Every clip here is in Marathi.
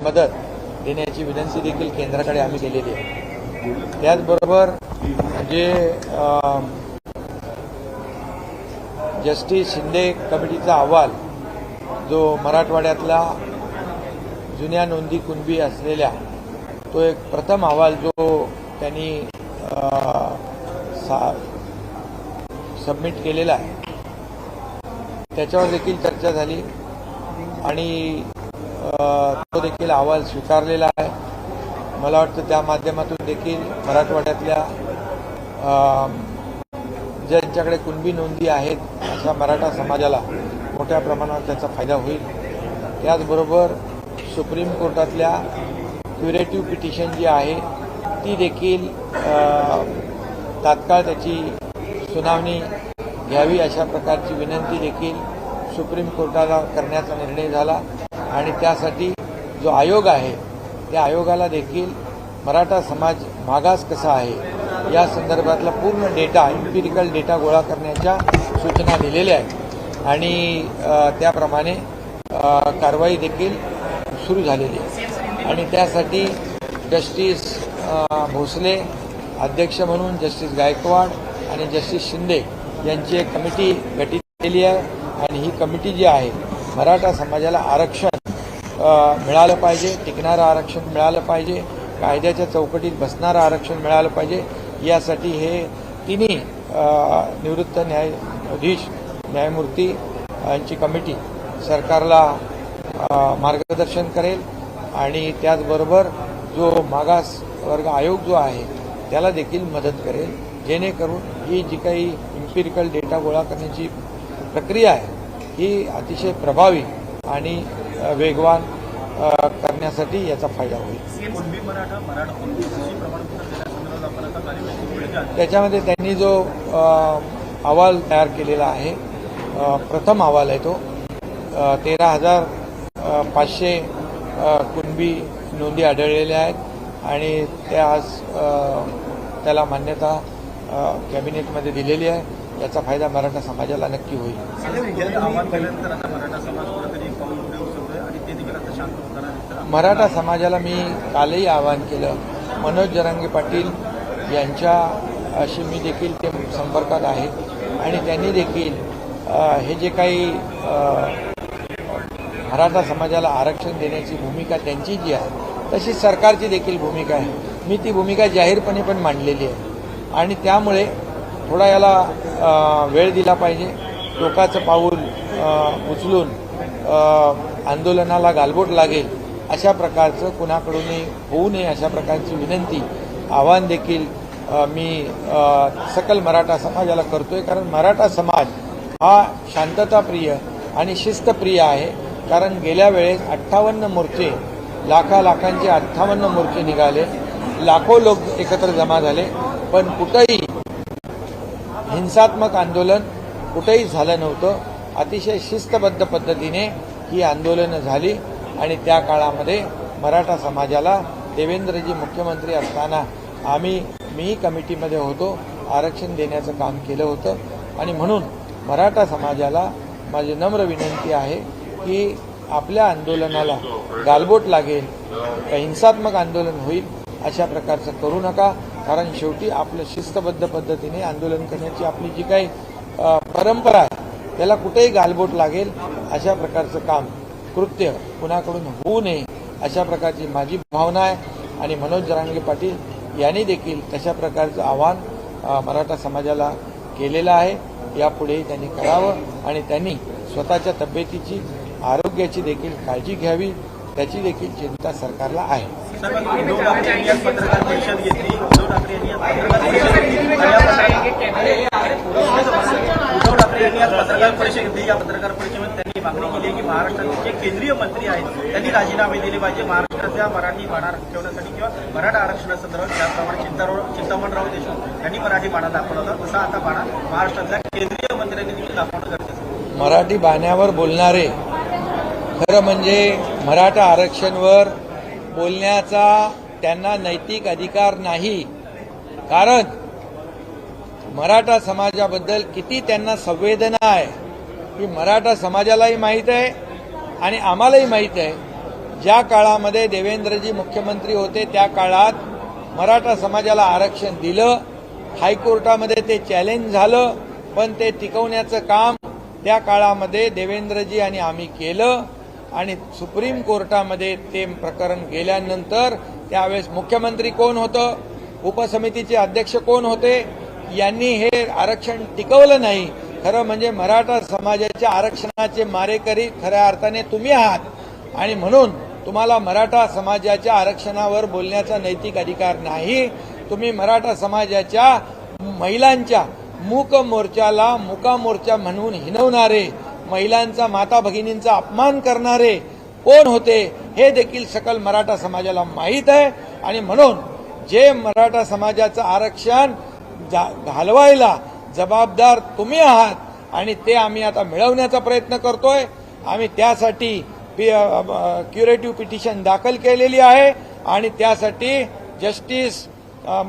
मदत देण्याची विनंती देखील केंद्राकडे आम्ही केलेली आहे। त्याचबरोबर जे जस्टिस शिंदे कमिटीचा अहवाल जो मराठवाड्यातला जुन्या नोंदी कुणबी असलेल्या तो एक प्रथम अहवाल जो त्यांनी सबमिट केलेला आहे त्याच्यावर देखील चर्चा झाली आणि तो देखील अहवाल स्वीकारलेला आहे। मला वाटतं त्या माध्यमातून देखील मराठवाड्यातल्या ज्यांच्याकडे कुणबी नोंदी आहेत अशा मराठा समाजाला मोठ्या प्रमाणात त्याचा फायदा होईल। त्याचबरोबर सुप्रीम कोर्टातल्या क्युरेटिव्ह पिटिशन जी आहे ती देखील तात्काळ त्याची सुनावणी घ्यावी अशा प्रकारची विनंती देखील सुप्रीम कोर्टाला करण्याचा निर्णय झाला आणि त्यासाठी जो आयोग आहे त्या आयोगाला देखील मराठा समाज मागास कसा आहे या संदर्भातला पूर्ण डेटा एम्पिरिकल डेटा गोळा करण्याच्या सूचना दिलेल्या आहेत आणि त्याप्रमाणे कारवाई देखील सुरू झालेली आहे आणि त्यासाठी जस्टिस भोसले अध्यक्ष म्हणून जस्टिस गायकवाड आणि जस्टिस शिंदे यांची एक कमिटी गठीत केली आहे आणि ही कमिटी जी आहे मराठा समाजाला आरक्षण मिळालं पाहिजे, टिकणारं आरक्षण मिळालं पाहिजे, कायद्याच्या चौकटीत बसणारं आरक्षण मिळालं पाहिजे यासाठी हे तिन्ही निवृत्त न्यायाधीश न्यायमूर्ती यांची कमिटी सरकारला मार्गदर्शन करेल आणि त्याचबरोबर जो मागास वर्ग आयोग जो आहे त्याला देखील मदत करेल जेणेकरून ही जी काही एम्पिरिकल डेटा गोळा करण्याची प्रक्रिया आहे ही अतिशय प्रभावी आणि वेगवान करण्यासाठी याचा फायदा होईल। त्याच्यामध्ये त्यांनी जो अहवाल तयार केलेला आहे प्रथम अहवाल आहे तो 13,500 कुणबी नोंदी आढळलेल्या आहेत आणि त्या आज त्याला मान्यता कॅबिनेटमध्ये दिलेली आहे। याचा फायदा मराठा समाजाला नक्की होईल। मराठा समाजाला मी कालही आवाहन केलं, मनोज जरांगे पाटील यांच्याशी मी देखील ते संपर्कात आहे आणि त्यांनी देखील हे जे काही मराठा समाजाला आरक्षण देण्याची भूमिका त्यांची जी आहे तशी सरकारची देखील भूमिका आहे। मी ती भूमिका जाहीरपणे पण मांडलेली आहे आणि त्यामुळे थोडा याला वेळ दिला पाहिजे। टोकाचं पाऊल उचलून आंदोलनाला गालबोट लागेल अशा प्रकारचं कुणाकडूनही होऊ नये अशा प्रकारची विनंती आवाहन देखील मी सकल मराठा समाजाला करतोय। कारण मराठा समाज हा शांतताप्रिय आणि शिस्तप्रिय आहे। कारण गेल्या वेळेस 58 मोर्चे लाखांचे 58 मोर्चे निघाले, लाखो लोक एकत्र जमा झाले, पण कुठेही हिंसात्मक आंदोलन कुठेही झालं नव्हतं। अतिशय शिस्तबद्ध पद्धतीने ही आंदोलनं झाली आणि त्या काळामध्ये मराठा समाजाला देवेंद्रजी मुख्यमंत्री असताना मी कमिटीमध्ये होतो, आरक्षण देण्याचं काम केलं होतं आणि म्हणून मराठा समाजाला माझी नम्र विनंती आहे की आपल्या आंदोलनाला गालबोट लागेल, हिंसात्मक आंदोलन होईल अशा प्रकारचं करू नका। कारण शेवटी आपलं शिस्तबद्ध पद्धतीने आंदोलन करण्याची आपली जी काही परंपरा आहे त्याला कुठेही गालबोट लागेल अशा प्रकारचं काम कृत्य कुणाकडून होऊ नये अशा प्रकारची माझी भावना आहे आणि मनोज जरांगे पाटील यांनी देखील तशा प्रकारचं आवाहन मराठा समाजाला केलेलं आहे। यापुढे त्यांनी करावं आणि त्यांनी स्वतःच्या तब्येतीची आरोग्याची देखील काळजी घ्यावी त्याची देखील चिंता सरकारला आहे। उद्धव ठाकरे यांनी आज पत्रकार परिषद घेतली या पत्रकार परिषदेमध्ये त्यांनी मागणी केली की महाराष्ट्राचे जे केंद्रीय मंत्री आहेत त्यांनी राजीनामे दिले पाहिजे। महाराष्ट्रातल्या मराठी बाणा ठेवण्यासाठी किंवा मराठा आरक्षणासंदर्भात ज्याप्रमाणे चिंतामणराव देशमुख यांनी मराठी बाणा दाखवला होता तसा आता बाणा महाराष्ट्रातल्या केंद्रीय मंत्र्यांनी देखील दाखवणं गरजेचं। मराठी बाण्यावर बोलणारे खरं म्हणजे मराठा आरक्षणवर बोलण्याचा त्यांना नैतिक अधिकार नाही। कारण मराठा समाजाबद्दल किती त्यांना संवेदना आहे ही मराठा समाजालाही माहीत आहे आणि आम्हालाही माहीत आहे ज्या काळामध्ये देवेंद्रजी मुख्यमंत्री होते त्या काळात मराठा समाजाला आरक्षण दिलं, हायकोर्टामध्ये ते चॅलेंज झालं, पण ते टिकवण्याचं काम त्या काळामध्ये देवेंद्रजी आणि आम्ही केलं आणि सुप्रीम कोर्टामध्ये ते प्रकरण गेल्यानंतर त्यावेळेस मुख्यमंत्री कोण होतं, उपसमितीचे अध्यक्ष कोण होते, यांनी हे आरक्षण टिकवलं नाही. खरं म्हणजे मराठा समाजाच्या आरक्षणाचे मारेकरी खऱ्या अर्थाने तुम्ही आहात आणि म्हणून तुम्हाला मराठा समाजाच्या आरक्षणावर बोलण्याचा नैतिक अधिकार नाही. तुम्ही मराठा समाजाच्या महिलांच्या मूक मोर्चाला मुका मोर्चा म्हणून हिणवणारे, महिलांचा माता भगिनींचा अपमान करणारे कोण होते हे देखील सकल मराठा समाजाला माहीत आहे आणि म्हणून जे मराठा समाजाचं आरक्षण घालवायला जबाबदार तुम्ही आहात आणि ते आम्ही आता मिळवण्याचा प्रयत्न करतोय. आम्ही त्यासाठी क्युरेटिव्ह पिटिशन दाखल केलेली आहे आणि त्यासाठी जस्टिस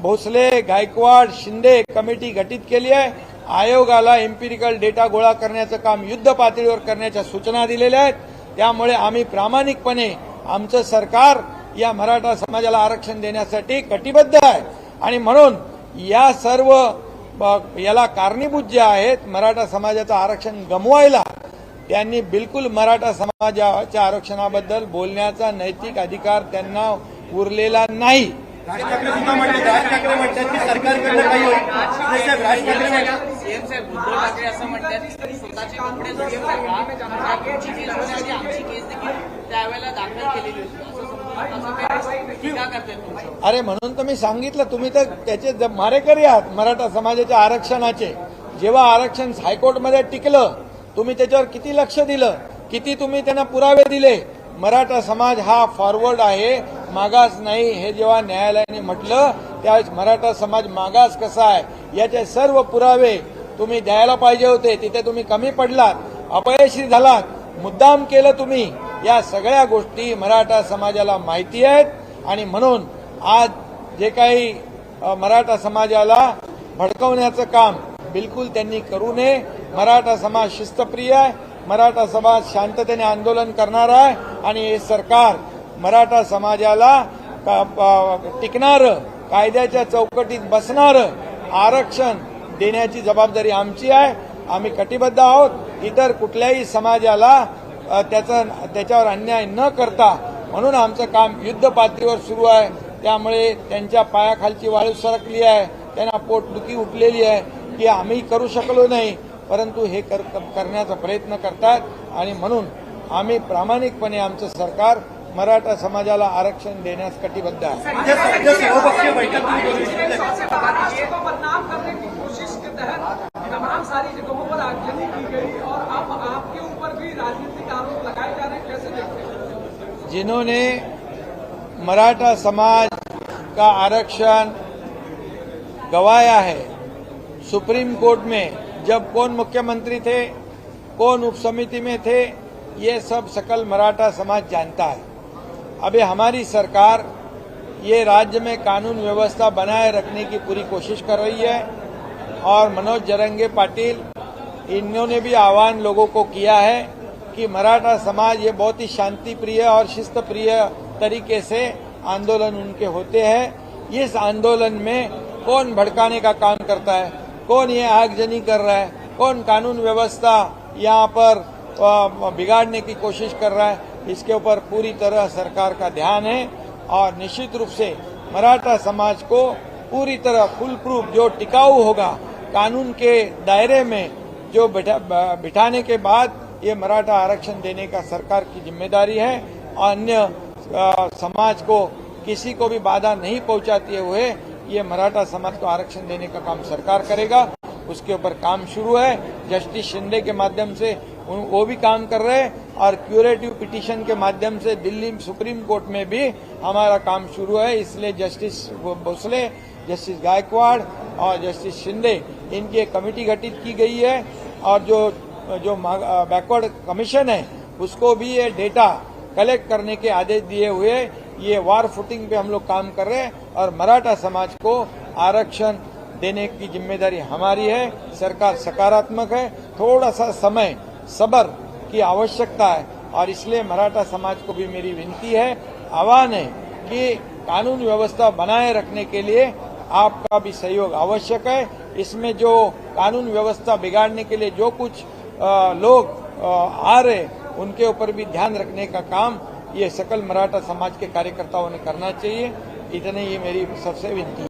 भोसले, गायकवाड, शिंदे कमिटी गठीत केली आहे. आयोगाला एम्पिरिकल डेटा गोळा करण्याचं काम युद्ध पातळीवर करण्याच्या सूचना दिलेल्या आहेत. त्यामुळे आम्ही प्रामाणिकपणे आमचं सरकार या मराठा समाजाला आरक्षण देण्यासाठी कटिबद्ध आहे आणि म्हणून या सर्व याला कारणीभूत जे आहेत मराठा समाजाचं आरक्षण गमवायला, त्यांनी बिलकुल मराठा समाजाच्या आरक्षणाबद्दल बोलण्याचा नैतिक अधिकार त्यांना उरलेला नाही. राज ठाकरे म्हणतात की सरकारकडनं काही होईल. सीएम साहेब उद्धव ठाकरे असं म्हणतात की स्वतःचे कपडे आमची केस देखील त्यावेळेला दाखल केलेली होती. अरे म्हणून तर मी सांगितलं, तुम्ही तर त्याचे मारेकरी आहात मराठा समाजाच्या आरक्षणाचे. जेव्हा आरक्षण हायकोर्टमध्ये टिकलं तुम्ही त्याच्यावर किती लक्ष दिलं, किती तुम्ही त्यांना पुरावे दिले. मराठा समाज हा फॉरवर्ड आहे, मागास नाही हे जेव्हा न्यायालयाने म्हटलं त्यावेळेस मराठा समाज मागास कसा आहे याचे सर्व पुरावे तुम्ही द्यायला पाहिजे होते. तिथे तुम्ही कमी पडलात, अपयशी झालात, मुद्दाम केलं तुम्ही. या सगळ्या गोष्टी मराठा समाजाला माहिती आहेत आणि म्हणून आज जे काही मराठा समाजाला भडकवण्याचं काम बिलकुल त्यांनी करू नये. मराठा समाज शिस्तप्रिय आहे, मराठा समाज शांततेने आंदोलन करणार आहे आणि हे सरकार मराठा समाजाला टिकणारं, कायद्याच्या चौकटीत बसणारं आरक्षण देण्याची जबाबदारी आमची आहे. आम्ही कटिबद्ध आहोत. इतर कुठल्याही समाजाला त्याच्यावर अन्याय न करता म्हणून आमचं काम युद्ध पातळीवर सुरू आहे. त्यामुळे त्यांच्या पायाखालची वाळू सरकली आहे, त्यांना पोटदुखी उठलेली आहे की आम्ही करू शकलो नाही, परंतु हे करण्याचा प्रयत्न करतात आणि म्हणून आम्ही प्रामाणिकपणे आमचं सरकार मराठा समाजाला आरक्षण देण्यास कटिबद्ध आहे. बदनाम करने की कोशिश के तहत तमाम सारी जगहों पर आगजनी की गई और अब आपके ऊपर भी राजनीतिक आरोप लगाए जा रहे हैं, कैसे देखते हैं? जिन्होंने मराठा समाज का आरक्षण गंवाया है, सुप्रीम कोर्ट में जब कौन मुख्यमंत्री थे, कौन उपसमिति में थे, ये सब सकल मराठा समाज जानता है. अभी हमारी सरकार ये राज्य में कानून व्यवस्था बनाए रखने की पूरी कोशिश कर रही है और मनोज जरंगे पाटिल इन्होंने भी आह्वान लोगों को किया है कि मराठा समाज ये बहुत ही शांति प्रिय और शिस्त प्रिय तरीके से आंदोलन उनके होते हैं. इस आंदोलन में कौन भड़काने का काम करता है, कौन ये आगजनी कर रहा है, कौन कानून व्यवस्था यहाँ पर बिगाड़ने की कोशिश कर रहा है, इसके ऊपर पूरी तरह सरकार का ध्यान है और निश्चित रूप से मराठा समाज को पूरी तरह फुल प्रूफ जो टिकाऊ होगा कानून के दायरे में जो बिठाने के बाद ये मराठा आरक्षण देने का सरकार की जिम्मेदारी है. अन्य समाज को किसी को भी बाधा नहीं पहुंचाते हुए ये मराठा समाज को आरक्षण देने का काम सरकार करेगा. उसके ऊपर काम शुरू है. जस्टिस शिंदे के माध्यम से वो भी काम कर रहे हैं और क्यूरेटिव पिटीशन के माध्यम से दिल्ली सुप्रीम कोर्ट में भी हमारा काम शुरू है. इसलिए जस्टिस भोसले, जस्टिस गायकवाड़ और जस्टिस शिंदे इनकी एक कमेटी गठित की गई है और जो बैकवर्ड कमीशन है उसको भी ये डेटा कलेक्ट करने के आदेश दिए हुए ये वार फुटिंग पे हम लोग काम कर रहे हैं और मराठा समाज को आरक्षण देने की जिम्मेदारी हमारी है. सरकार सकारात्मक है. थोड़ा सा समय, सब्र की आवश्यकता है. और इसलिए मराठा समाज को भी मेरी विनती है, आह्वान है कि कानून व्यवस्था बनाए रखने के लिए आपका भी सहयोग आवश्यक है। इसमें जो कानून व्यवस्था बिगाड़ने के लिए जो कुछ लोग आ रहे, उनके ऊपर भी ध्यान रखने का काम ये सकल मराठा समाज के कार्यकर्ताओं ने करना चाहिए। इतने ही मेरी सबसे विनती है।